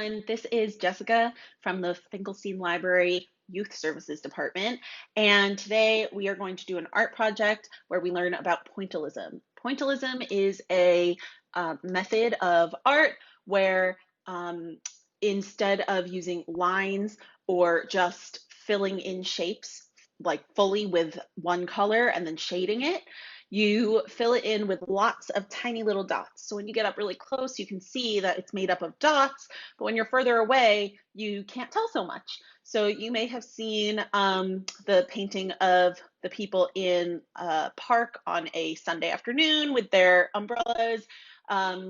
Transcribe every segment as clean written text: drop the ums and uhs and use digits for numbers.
everyone. This is Jessica from the Finkelstein Library Youth Services Department. And today we are going to do an art project where we learn about pointillism. Pointillism is a method of art where instead of using lines or just filling in shapes like fully with one color and then shading it, you fill it in with lots of tiny little dots. So when you get up really close, you can see that it's made up of dots, but when you're further away, you can't tell so much. So you may have seen the painting of the people in a park on a Sunday afternoon with their umbrellas.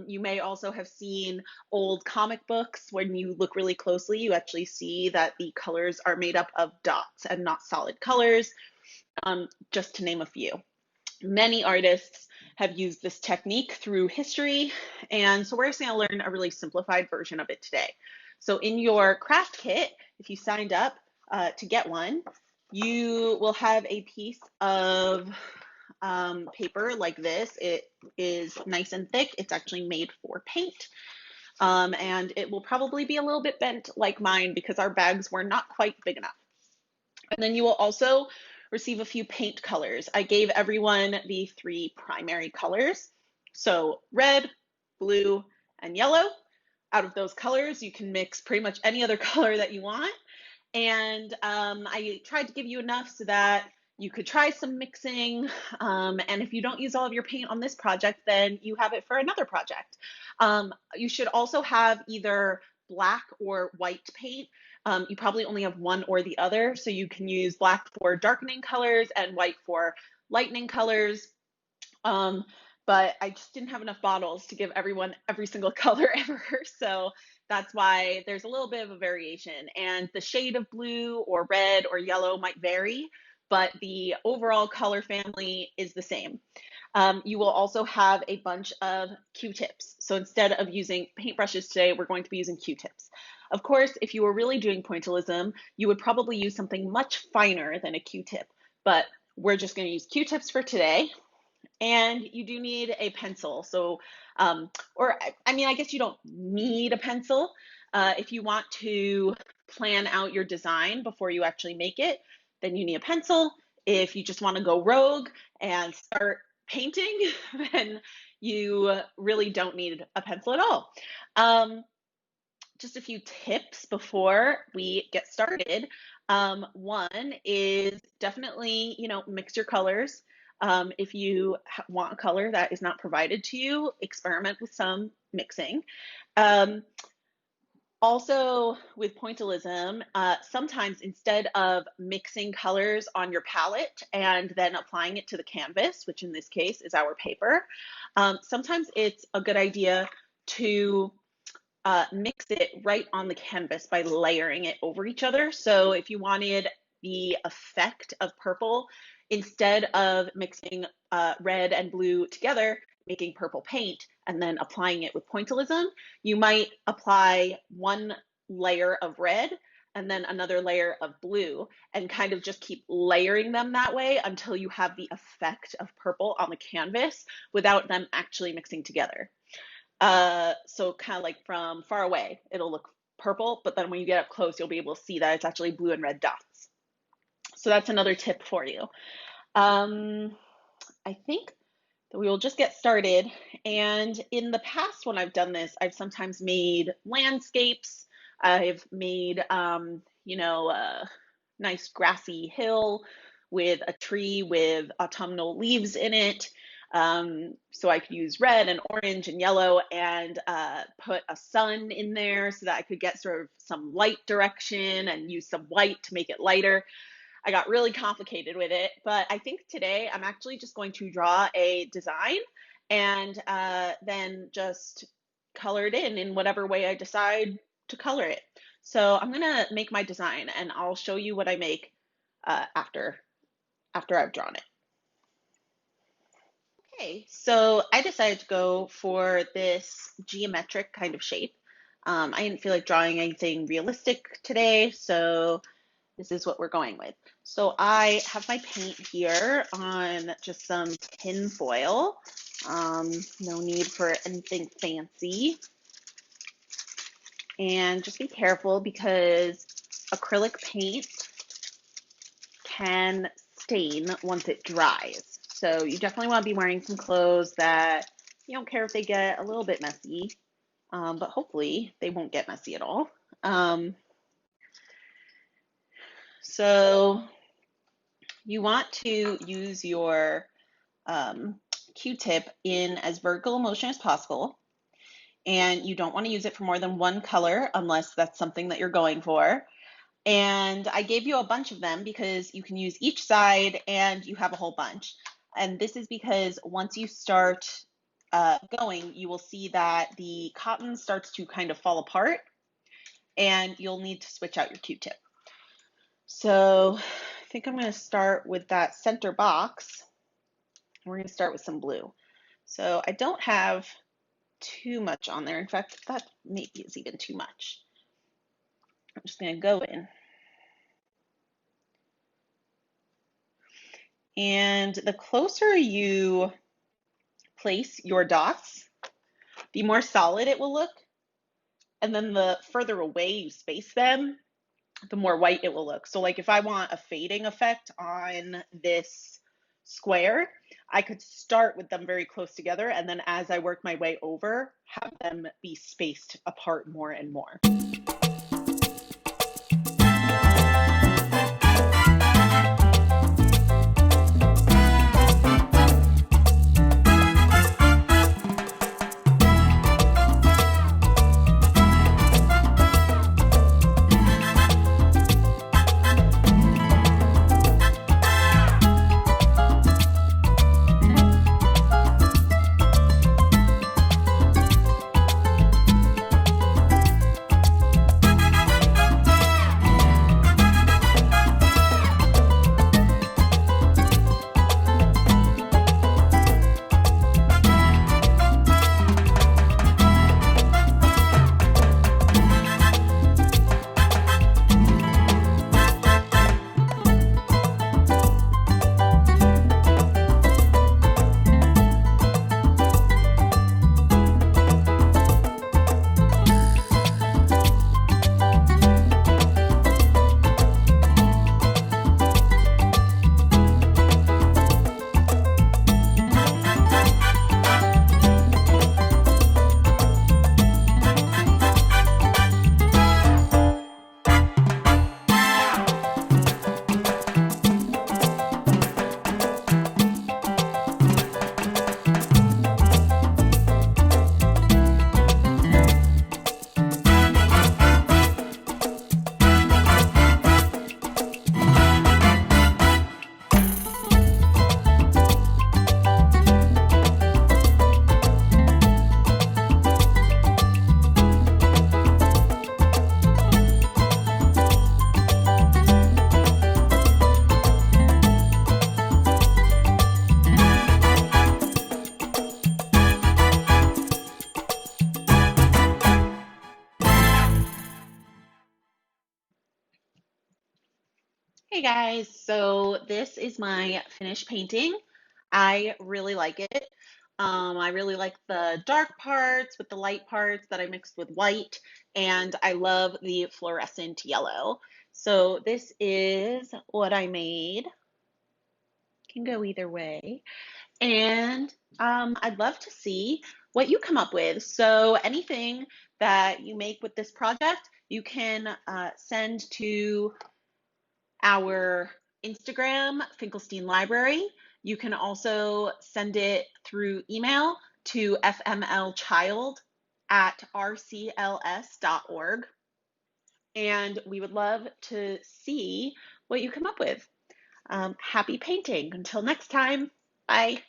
You may also have seen old comic books. When you look really closely, you actually see that the colors are made up of dots and not solid colors, just to name a few. Many artists have used this technique through history, and so we're just going to learn a really simplified version of it today. So in your craft kit, if you signed up to get one, you will have a piece of paper like this. It is nice and thick. It's actually made for paint, and it will probably be a little bit bent like mine because our bags were not quite big enough. And then you will also receive a few paint colors. I gave everyone the 3 primary colors. So red, blue, and yellow. Out of those colors, you can mix pretty much any other color that you want. And I tried to give you enough so that you could try some mixing. And if you don't use all of your paint on this project, then you have it for another project. You should also have either black or white paint. You probably only have one or the other, so you can use black for darkening colors and white for lightening colors. But I just didn't have enough bottles to give everyone every single color ever, so that's why there's a little bit of a variation. And the shade of blue or red or yellow might vary, but the overall color family is the same. You will also have a bunch of Q-tips. So instead of using paintbrushes today, we're going to be using Q-tips. Of course, if you were really doing pointillism, you would probably use something much finer than a Q-tip, but we're just going to use Q-tips for today. And you do need a pencil. So, I guess you don't need a pencil. If you want to plan out your design before you actually make it, then you need a pencil. If you just want to go rogue and start painting, then you really don't need a pencil at all. Just a few tips before we get started. One is definitely, mix your colors. If you want a color that is not provided to you, experiment with some mixing. Also, with pointillism, sometimes instead of mixing colors on your palette and then applying it to the canvas, which in this case is our paper, sometimes it's a good idea to mix it right on the canvas by layering it over each other. So if you wanted the effect of purple, instead of mixing red and blue together, making purple paint, and then applying it with pointillism, you might apply one layer of red and then another layer of blue and kind of just keep layering them that way until you have the effect of purple on the canvas without them actually mixing together. So kind of like from far away, it'll look purple, but then when you get up close, you'll be able to see that it's actually blue and red dots. So that's another tip for you. I think that we will just get started. And in the past, when I've done this, I've sometimes made landscapes. I've made, a nice grassy hill with a tree with autumnal leaves in it. So I could use red and orange and yellow and put a sun in there so that I could get sort of some light direction and use some white to make it lighter. I got really complicated with it, but I think today I'm actually just going to draw a design and then just color it in whatever way I decide to color it. So I'm gonna make my design and I'll show you what I make after I've drawn it. Okay, so I decided to go for this geometric kind of shape. I didn't feel like drawing anything realistic today, so this is what we're going with. So I have my paint here on just some tin foil. No need for anything fancy. And just be careful because acrylic paint can stain once it dries. So you definitely want to be wearing some clothes that you don't care if they get a little bit messy, but hopefully they won't get messy at all. So you want to use your Q-tip in as vertical motion as possible, and you don't want to use it for more than one color unless that's something that you're going for. And I gave you a bunch of them because you can use each side and you have a whole bunch. And this is because once you start going, you will see that the cotton starts to kind of fall apart and you'll need to switch out your Q-tip. So I think I'm going to start with that center box. We're going to start with some blue. So I don't have too much on there. In fact, that maybe is even too much. I'm just going to go in. And the closer you place your dots, the more solid it will look. And then the further away you space them, the more white it will look. So like if I want a fading effect on this square, I could start with them very close together, and then as I work my way over, have them be spaced apart more and more. Hey guys, so this is my finished painting. I really like it. I really like the dark parts with the light parts that I mixed with white, and I love the fluorescent yellow. So this is what I made. Can go either way. And I'd love to see what you come up with. So anything that you make with this project, you can send to our Instagram, Finkelstein Library. You can also send it through email to fmlchild@rcls.org. And we would love to see what you come up with. Happy painting. Until next time, bye.